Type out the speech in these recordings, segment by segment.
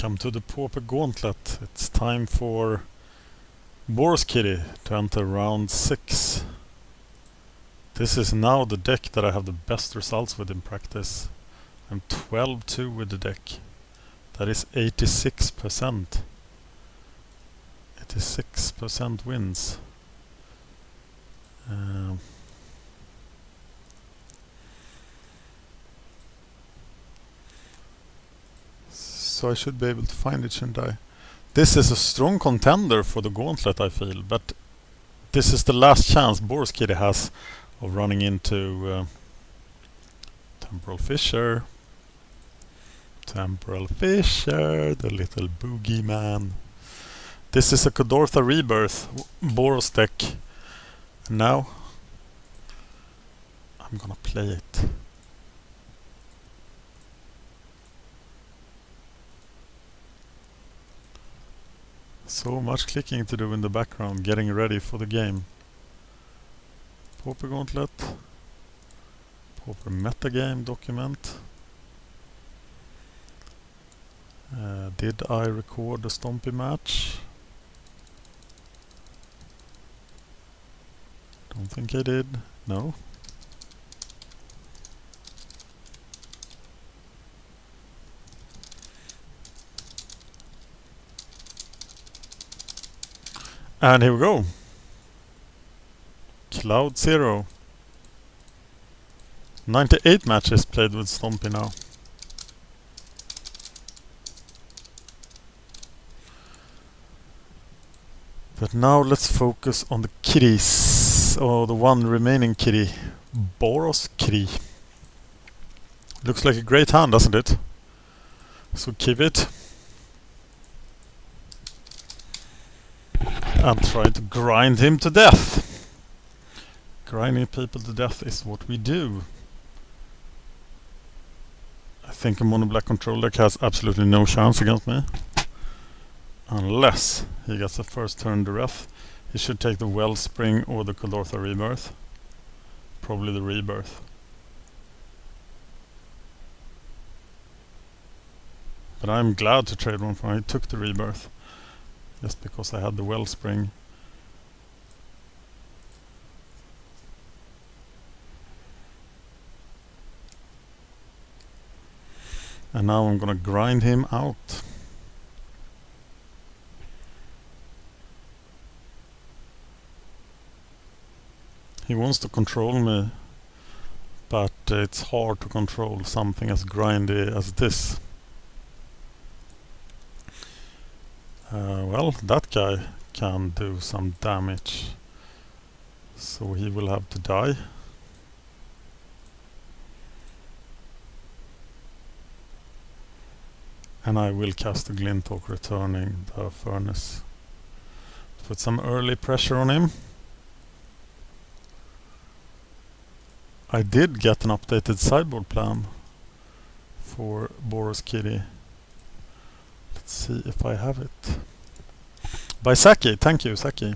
Welcome to the Pauper Gauntlet. It's time for BorosKitty to enter round 6. This is now the deck that I have the best results with in practice. I'm 12-2 with the deck. That is 86%. 86% wins. So I should be able to find it, shouldn't I? This is a strong contender for the Gauntlet, I feel, but this is the last chance BorosKitty has of running into Temporal Fisher. Temporal Fisher, the little boogeyman. This is a Kodortha Rebirth Boros deck. And now I'm gonna play it. So much clicking to do in the background, getting ready for the game. Pauper Gauntlet. Pauper metagame document. Did I record the Stompy match? Don't think I did. No. And here we go. Cloud 0. 98 matches played with Stompy now. But now let's focus on the kitties. Oh, the one remaining kitty. BorosKitty. Looks like a great hand, doesn't it? So keep it. And try to grind him to death. Grinding people to death is what we do. I think a mono black control deck has absolutely no chance against me. Unless he gets the first turn Dureth. He should take the Wellspring or the Kodortha Rebirth. Probably the Rebirth. But I'm glad to trade one for him. I took the Rebirth. Just because I had the Wellspring. And now I'm gonna grind him out. He wants to control me, but it's hard to control something as grindy as this. Well, that guy can do some damage, so he will have to die. And I will cast the Glinthawk, returning the Furnace. Put some early pressure on him. I did get an updated sideboard plan for BorosKitty. Let's see if I have it. By Saki, thank you Saki.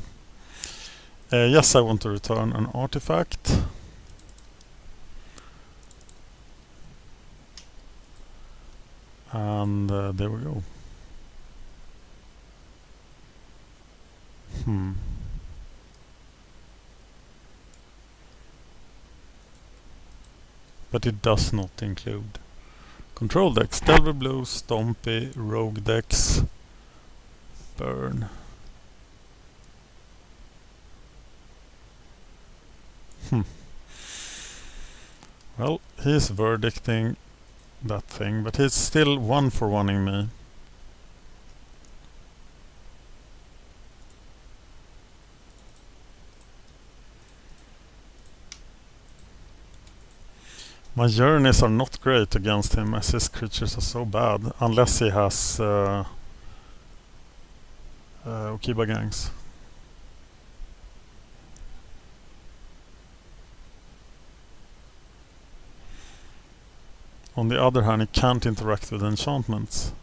Yes, I want to return an artifact. And there we go. But it does not include control decks, Delver Blue, Stompy, Rogue decks, Burn. Well, he's verdicting that thing, but he's still 1-for-1ing me. My journeys are not great against him, as his creatures are so bad, unless he has Okiba Gangs. On the other hand, he can't interact with enchantments.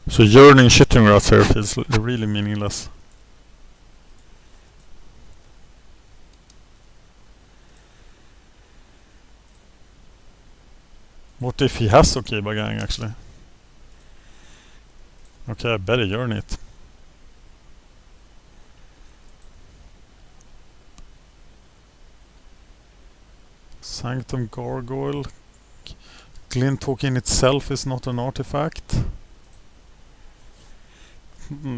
So Yearning Shitting Rats here feels really meaningless. What if he has Okiba Gang actually? Okay, I better yearn it. Sanctum Gargoyle. Glinthawk in itself is not an artifact.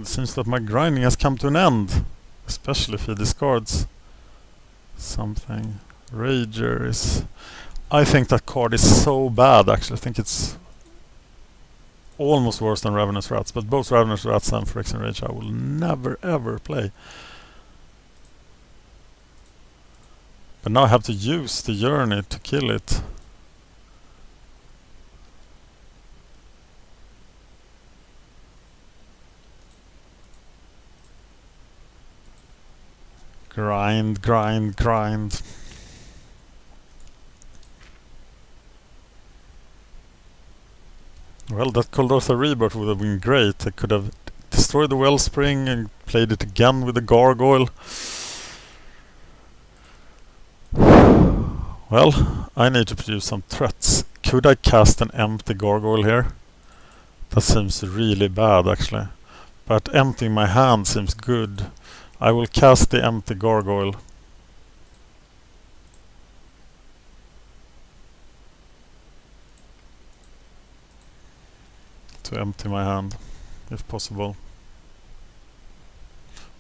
Seems that my grinding has come to an end. Especially if he discards something. Rager is... I think that card is so bad actually. I think it's almost worse than Ravenous Rats. But both Ravenous Rats and Phyrexian Rage I will never ever play. But now I have to use the Journey to kill it. Grind, grind, grind. Well, that Coldortha Rebirth would have been great. I could have destroyed the Wellspring and played it again with the Gargoyle. Well, I need to produce some threats. Could I cast an empty Gargoyle here? That seems really bad actually. But emptying my hand seems good. I will cast the empty Gargoyle. To empty my hand, if possible.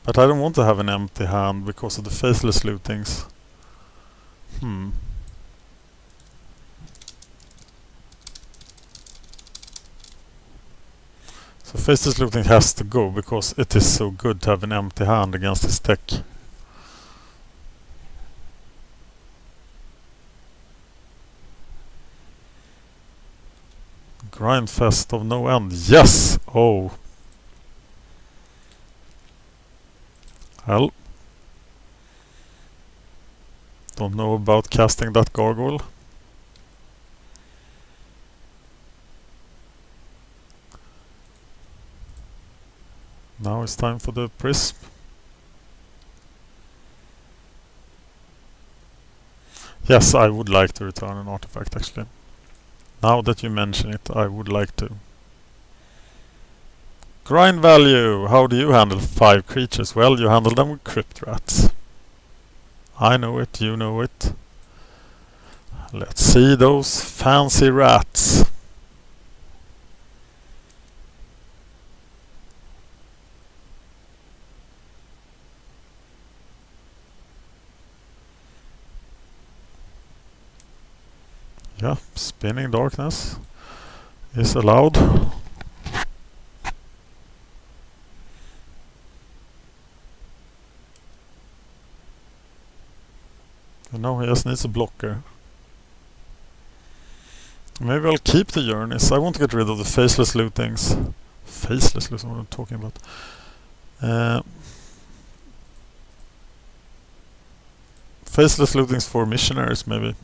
But I don't want to have an empty hand because of the Faithless Lootings. So Faithless Looting has to go because it is so good to have an empty hand against this deck. Grindfest of no end. Yes! Oh. Well. Don't know about casting that Gargoyle. Now it's time for the Prism. Yes, I would like to return an artifact actually. Now that you mention it, I would like to. Grind value! How do you handle 5 creatures? Well, you handle them with Crypt Rats. I know it, you know it. Let's see those fancy rats. Yeah, Spinning Darkness is allowed. And now he just needs a blocker. Maybe I'll keep the Journeys. I want to get rid of the Faceless Lootings. Faceless Lootings, what am I talking about? Faceless Lootings for Missionaries, maybe.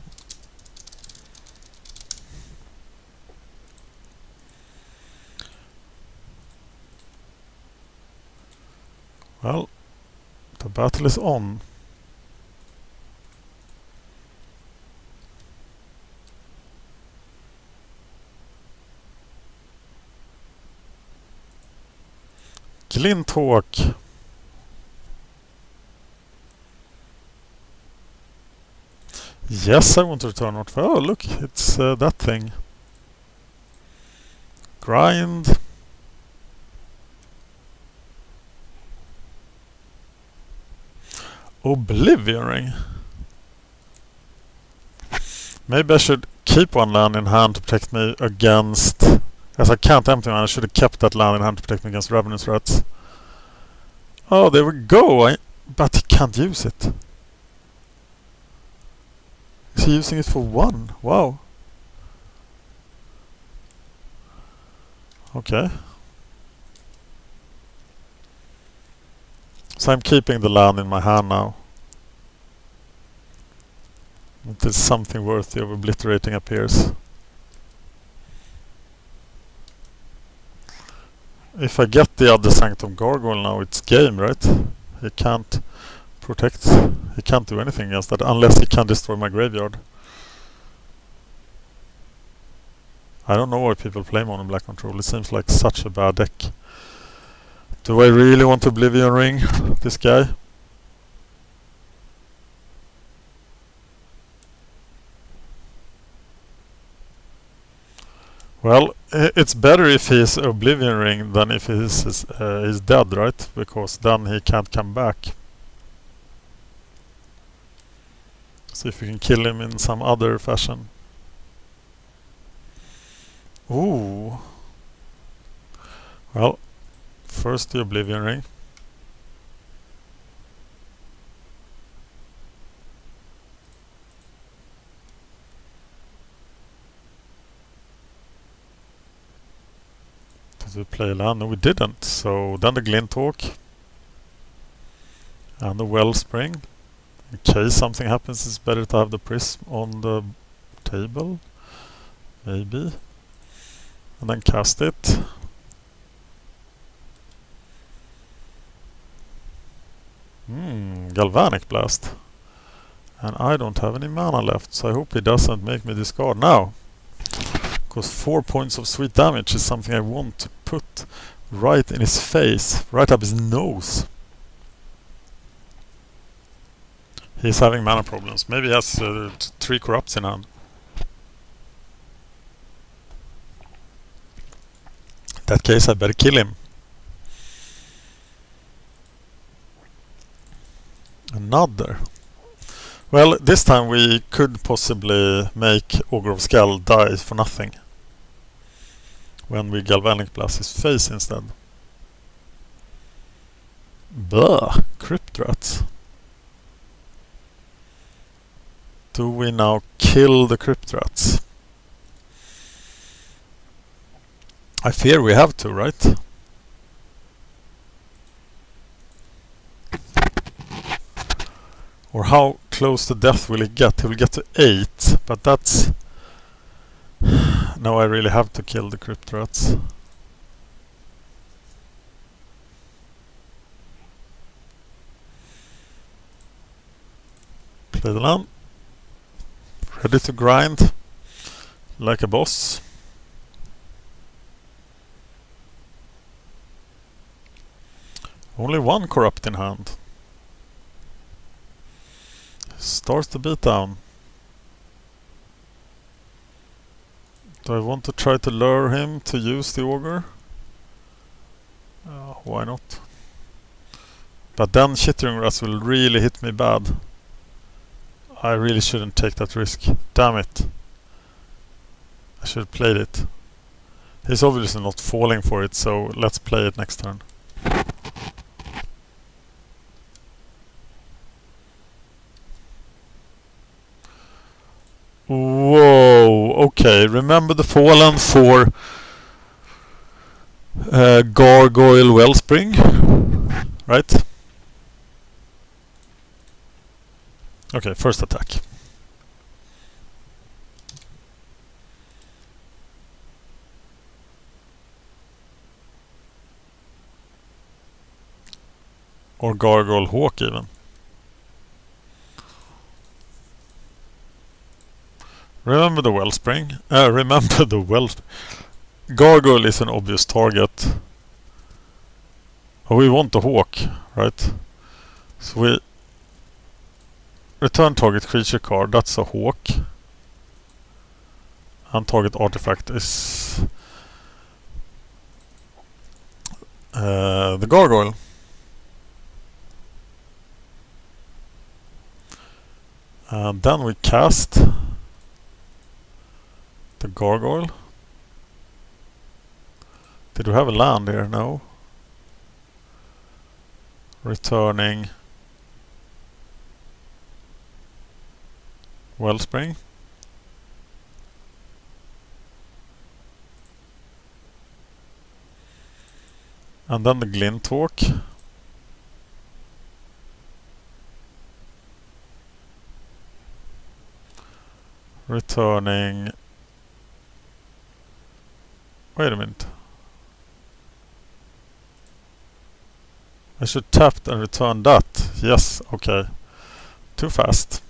Well, the battle is on. Glinthawk. Yes, I want to return what for. Oh, look, it's that thing. Grind. Oblivioning. Maybe I should keep one land in hand to protect me against... As I can't empty one, I should have kept that land in hand to protect me against Ravenous Rats. Oh, there we go! But he can't use it. Is he using it for 1? Wow. Okay. So I'm keeping the land in my hand now. Until something worthy of obliterating appears. If I get the other Sanctum Gargoyle now, it's game, right? He can't protect. He can't do anything against that unless he can destroy my graveyard. I don't know why people play mono black control. It seems like such a bad deck. Do I really want to Oblivion Ring this guy? Well, it's better if he's Oblivion Ring than if he's dead, right? Because then he can't come back. See if we can kill him in some other fashion. Ooh. Well, first the Oblivion Ring. Did we play land? No, we didn't. So then the Glint Hawk. And the Wellspring. In case something happens, it's better to have the Prism on the table. Maybe. And then cast it. Galvanic Blast. And I don't have any mana left, so I hope he doesn't make me discard now. Because 4 points of sweet damage is something I want to put right in his face, right up his nose. He's having mana problems. Maybe he has 3 corrupts in hand. In that case, I better kill him. Another. Well, this time we could possibly make Ogre of Skull die for nothing. When we Galvanic Blast his face instead. Blah! Crypt Rats. Do we now kill the Crypt Rats? I fear we have to, right? Or how close to death will he get? He will get to 8, but that's... Now I really have to kill the Crypt Rats. Play the land. Ready to grind like a boss. Only 1 corrupt in hand. Starts the beatdown. Do I want to try to lure him to use the Ogre? Why not? But then Chittering Rats will really hit me bad. I really shouldn't take that risk. Damn it. I should have played it. He's obviously not falling for it, so let's play it next turn. Whoa, okay. Remember the Fallen for Gargoyle Wellspring, right? Okay, first attack. Or Gargoyle Hawk even. Remember the Wellspring. Remember the Wellspring. Gargoyle is an obvious target. Oh, we want the Hawk, right? So we return target creature card. That's a Hawk. And target artifact is the Gargoyle. And then we cast the Gargoyle. Did we have a land here? No. Returning Wellspring. And then the Glint Hawk. Returning... Wait a minute. I should tap and return that. Yes, okay. Too fast.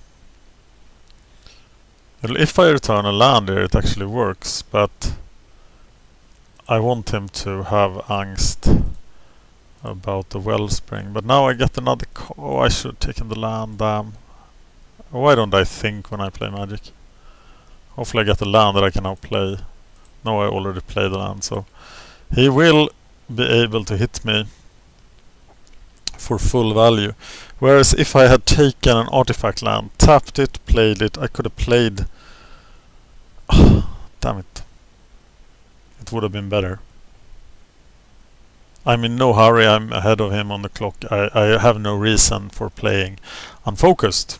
If I return a land here, it actually works, but I want him to have angst about the wellspring, but now I get another oh, I should have taken the land, damn. Why don't I think when I play Magic? Hopefully I get the land that I can now play. No, I already played the land, so he will be able to hit me for full value. Whereas if I had taken an artifact land, tapped it, played it, I could have played... damn it. It would have been better. I'm in no hurry, I'm ahead of him on the clock. I have no reason for playing unfocused.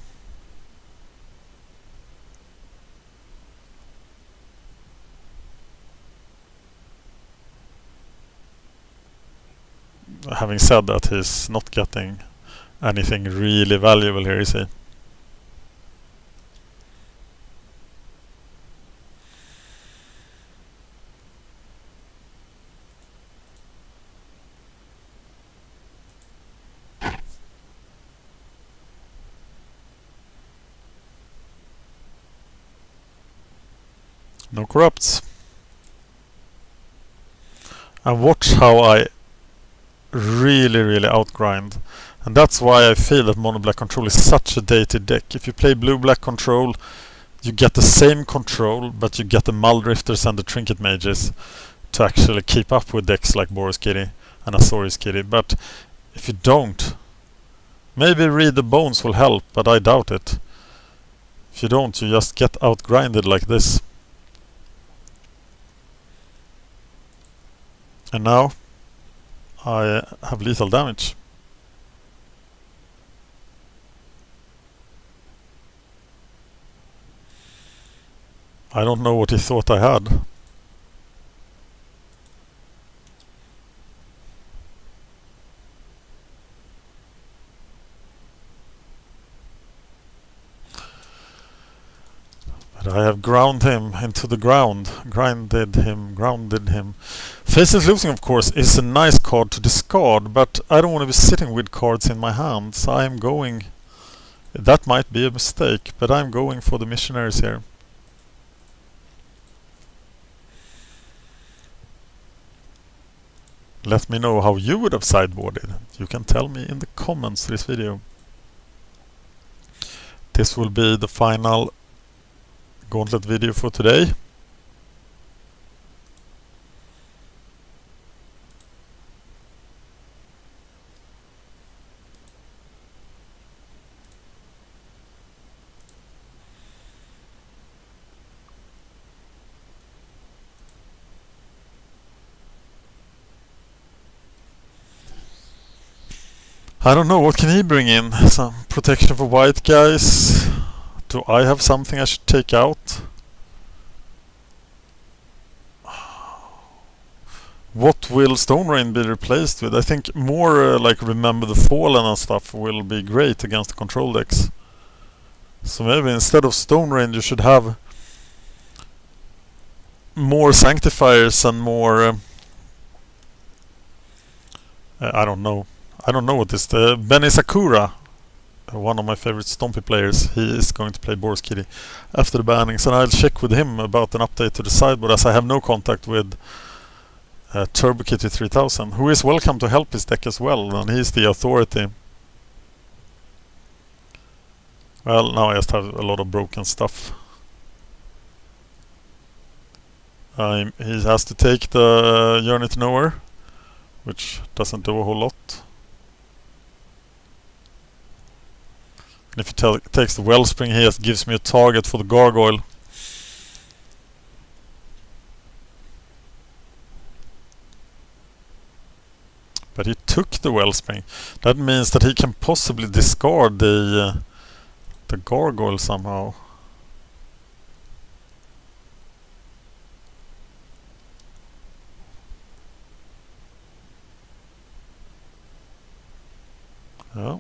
Having said that, he's not getting anything really valuable here, is he? No corrupts. And watch how I really outgrind. And that's why I feel that mono black control is such a dated deck. If you play blue black control, you get the same control, but you get the Muldrifters and the Trinket Mages to actually keep up with decks like BorosKitty and AzoriusKitty. But if you don't, maybe Read the Bones will help, but I doubt it. If you don't, you just get outgrinded like this. And now I have lethal damage. I don't know what he thought I had. But I have ground him into the ground. Grounded him. Faceless Losing, of course, is a nice card to discard, but I don't want to be sitting with cards in my hand, so I am going... That might be a mistake, but I'm going for the missionaries here. Let me know how you would have sideboarded. You can tell me in the comments to this video. This will be the final Gauntlet video for today. I don't know, what can he bring in? Some protection for white guys? Do I have something I should take out? What will Stone Rain be replaced with? I think more like Remember the Fallen and stuff will be great against the control decks. So maybe instead of Stone Rain you should have more Sanctifiers and more... I don't know. I don't know what this... Benny Sakura, one of my favorite Stompy players, he is going to play BorosKitty after the bannings, and I'll check with him about an update to the sideboard, as I have no contact with TurboKitty 3000, who is welcome to help his deck as well, and he's the authority. Well, now I just have a lot of broken stuff. He has to take the Journey to Nowhere, which doesn't do a whole lot. And if he takes the Wellspring, he just gives me a target for the Gargoyle. But he took the Wellspring. That means that he can possibly discard the Gargoyle somehow. Yeah.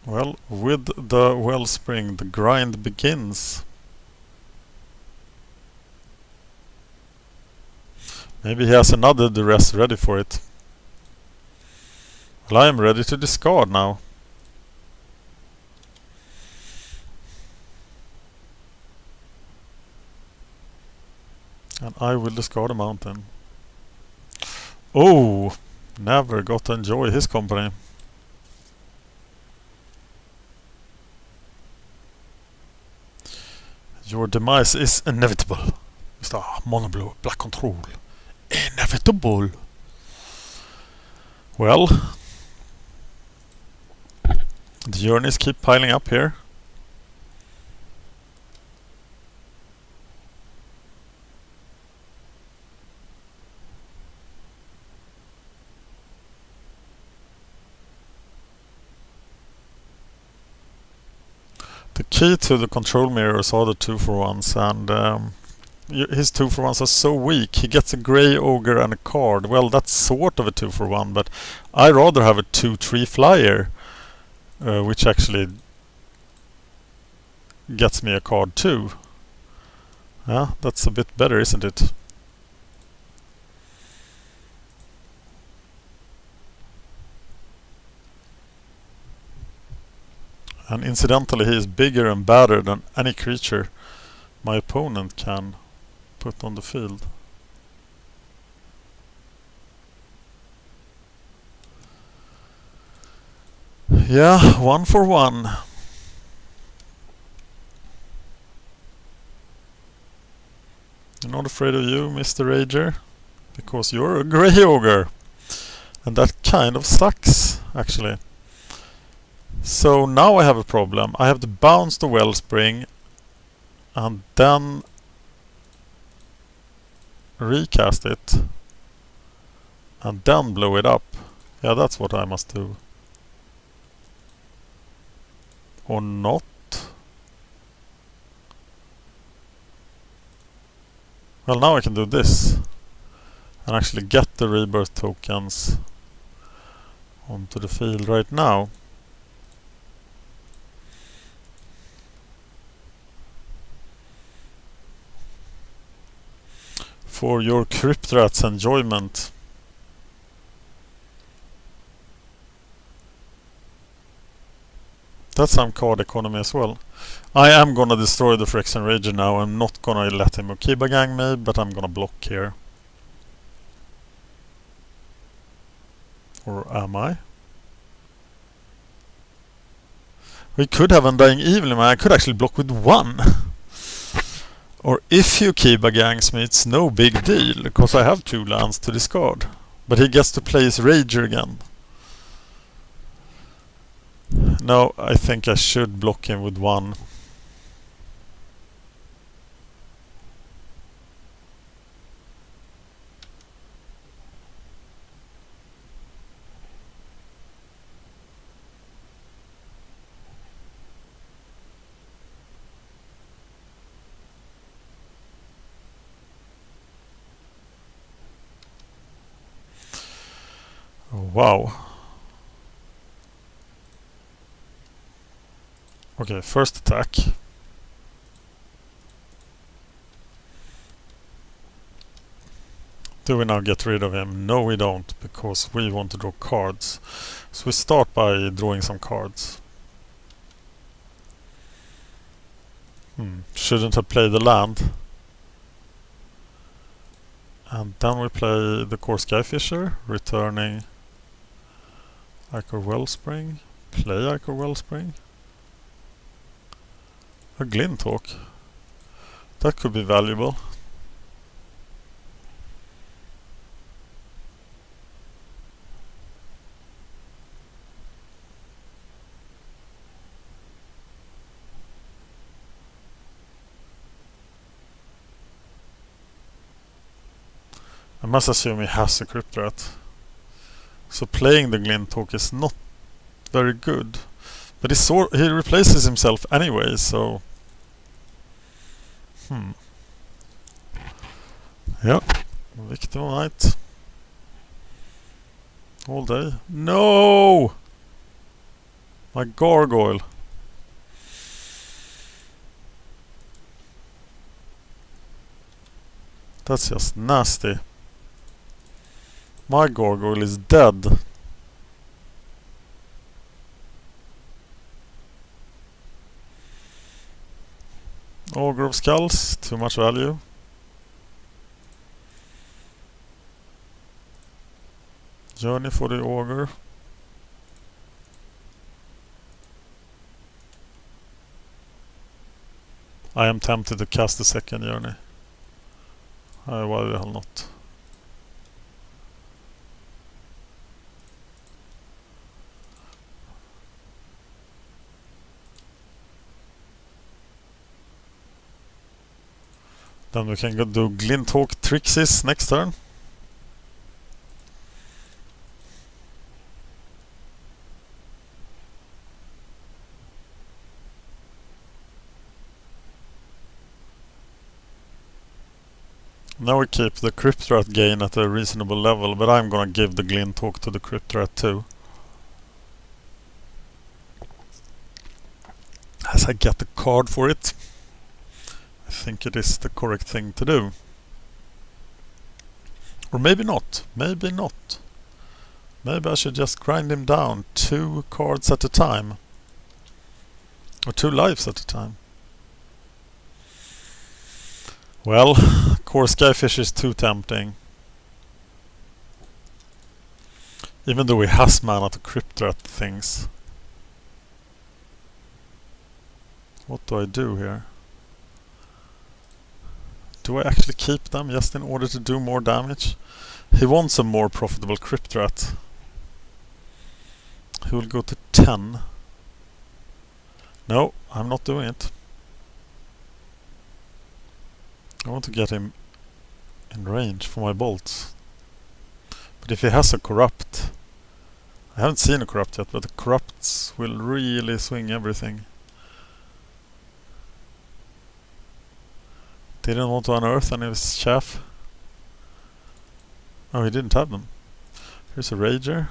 Well, with the Wellspring, the grind begins. Maybe he has another duress ready for it. Well, I am ready to discard now. And I will discard a mountain. Oh, never got to enjoy his company. Your demise is inevitable. Mr. Monoblue, Black Control. Inevitable. Well, the journeys keep piling up here. The key to the control mirrors are the 2-for-1s, and his 2-for-1s are so weak. He gets a grey ogre and a card. Well, that's sort of a 2-for-1, but I rather have a 2-3 flyer, which actually gets me a card too. Yeah, that's a bit better, isn't it? And incidentally, he is bigger and badder than any creature my opponent can put on the field. Yeah, 1-for-1. I'm not afraid of you, Mr. Rager, because you're a grey ogre. And that kind of sucks, actually. So now I have a problem. I have to bounce the Wellspring and then recast it and then blow it up. Yeah, that's what I must do. Or not. Well, now I can do this and actually get the rebirth tokens onto the field right now. For your Crypt Rat's enjoyment. That's some card economy as well. I am gonna destroy the Phyrexian Rager now. I'm not gonna let him Okiba gang me, but I'm gonna block here. Or am I? We could have Undying Evil in my... I could actually block with 1. Or if you Okiba gangs me, it's no big deal, because I have 2 lands to discard. But he gets to play his Rager again. No, I think I should block him with 1. Oh, wow. Okay, first attack. Do we now get rid of him? No, we don't, because we want to draw cards. So we start by drawing some cards. Shouldn't have played the land. And then we play the Core Skyfisher, returning Ichor Wellspring. Play Ichor Wellspring. A Glinthawk. That could be valuable. I must assume he has a Crypt Rat. So playing the Glinthawk is not very good. But he replaces himself anyway, so... Yeah. Victimite. All day. No! My Gargoyle. That's just nasty. My Gargoyle is dead. Ogre of Skulls, too much value. Journey for the Augur. I am tempted to cast the second journey. Why the hell not? Then we can go do Glinthawk Trixis next turn. Now we keep the Crypt Rat gain at a reasonable level, but I'm gonna give the Glinthawk to the Crypt Rat too. As I get the card for it. I think it is the correct thing to do. Or maybe not. Maybe not. Maybe I should just grind him down 2 cards at a time. Or 2 lives at a time. Well, Core Skyfish is too tempting. Even though he has mana to Crypt Rat things. What do I do here? Do I actually keep them just in order to do more damage? He wants a more profitable Crypt Rat. He will go to 10. No, I'm not doing it. I want to get him in range for my bolts. But if he has a Corrupt... I haven't seen a Corrupt yet, but the Corrupts will really swing everything. Didn't want to unearth any of his chaff. Oh, he didn't have them. Here's a Rager.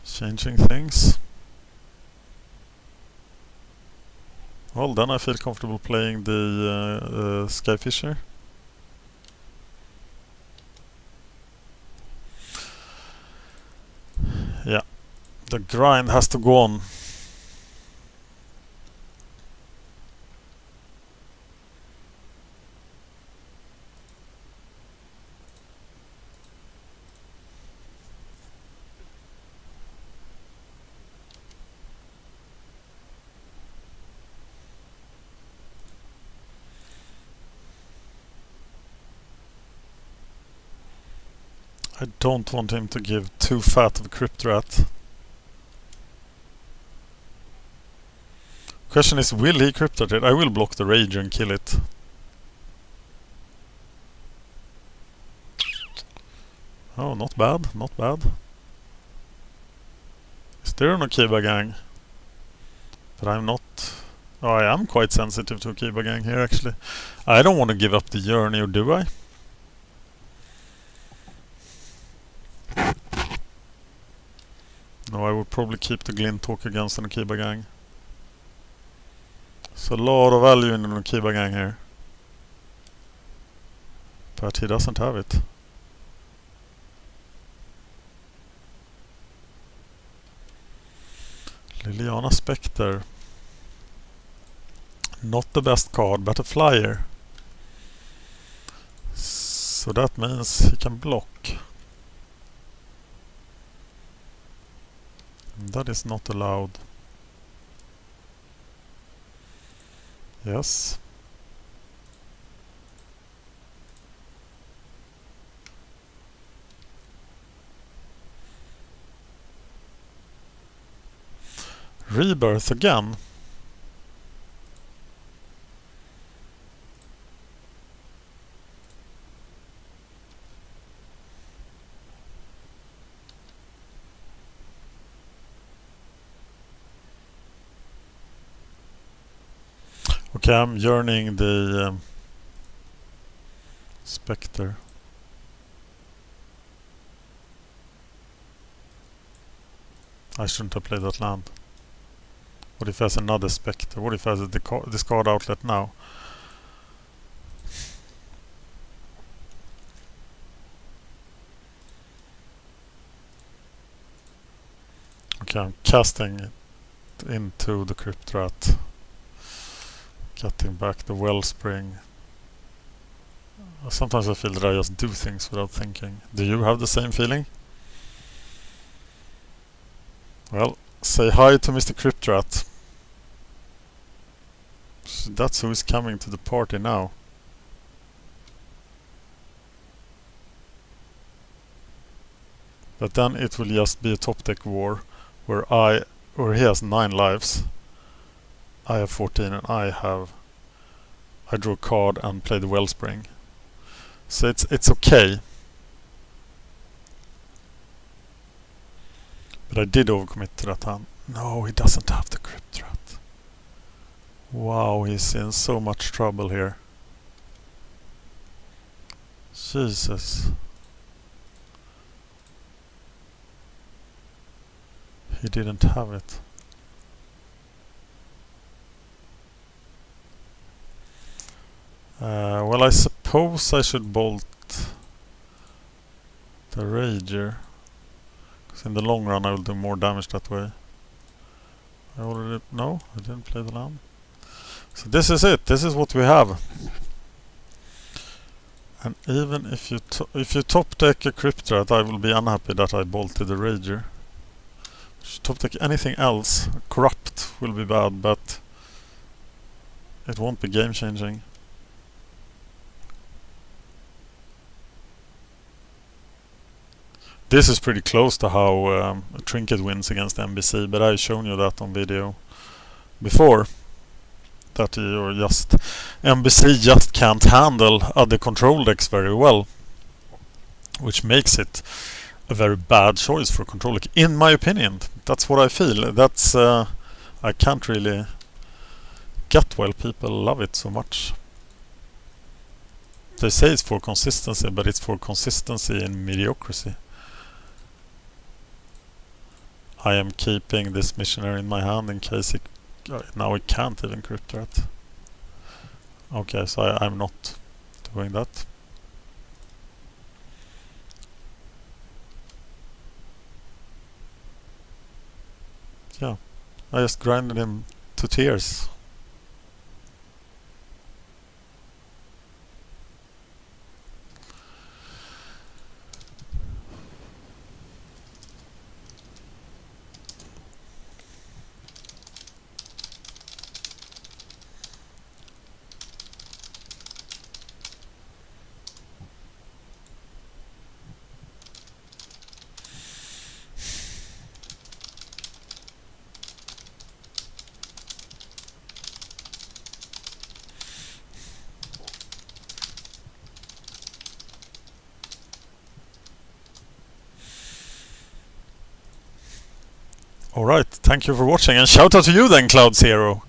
Changing things. Well, then I feel comfortable playing the Skyfisher. Yeah, the grind has to go on. I don't want him to give too fat of a Crypt Rat. Question is, will he Crypt Rat it? I will block the Rager and kill it. Oh, not bad, not bad. Is there an Akiba Gang? But I'm not... Oh, I am quite sensitive to Akiba Gang here actually. I don't want to give up the journey, or do I? No, I would probably keep the Glinthawk against an Akiba Gang. There's a lot of value in an Akiba Gang here. But he doesn't have it. Liliana Spectre. Not the best card, but a flyer. So that means he can block. That is not allowed. Yes. Rebirth again. Okay, I'm yearning the Spectre. I shouldn't have played that land. What if he has another Spectre? What if he has a discard outlet now? Okay, I'm casting it into the Crypt Rat. Getting back the Wellspring. Sometimes I feel that I just do things without thinking. Do you have the same feeling? Well, say hi to Mr. Cryptrat. So that's who is coming to the party now. But then it will just be a top deck war where he has 9 lives. I have 14 and I draw a card and play the Wellspring. So it's okay. But I did overcommit to that hand. No, he doesn't have the Cryptrat. Wow, he's in so much trouble here. Jesus. He didn't have it. Well, I suppose I should bolt the Rager. Because in the long run I will do more damage that way. No, I didn't play the land. So this is it. This is what we have. And even if you top deck a Cryptrat, I will be unhappy that I bolted the Rager. Top deck anything else, Corrupt will be bad, but it won't be game changing. This is pretty close to how Trinket wins against MBC, but I've shown you that on video before. That MBC just can't handle other control decks very well, which makes it a very bad choice for control deck, in my opinion. That's what I feel. That's I can't really get why people love it so much. They say it's for consistency, but it's for consistency in mediocrity. I am keeping this missionary in my hand in case it now I can't even Cryptrat. Okay, so I'm not doing that. Yeah, I just grinded him to tears. Alright, thank you for watching, and shout out to you then, Cloud Zero.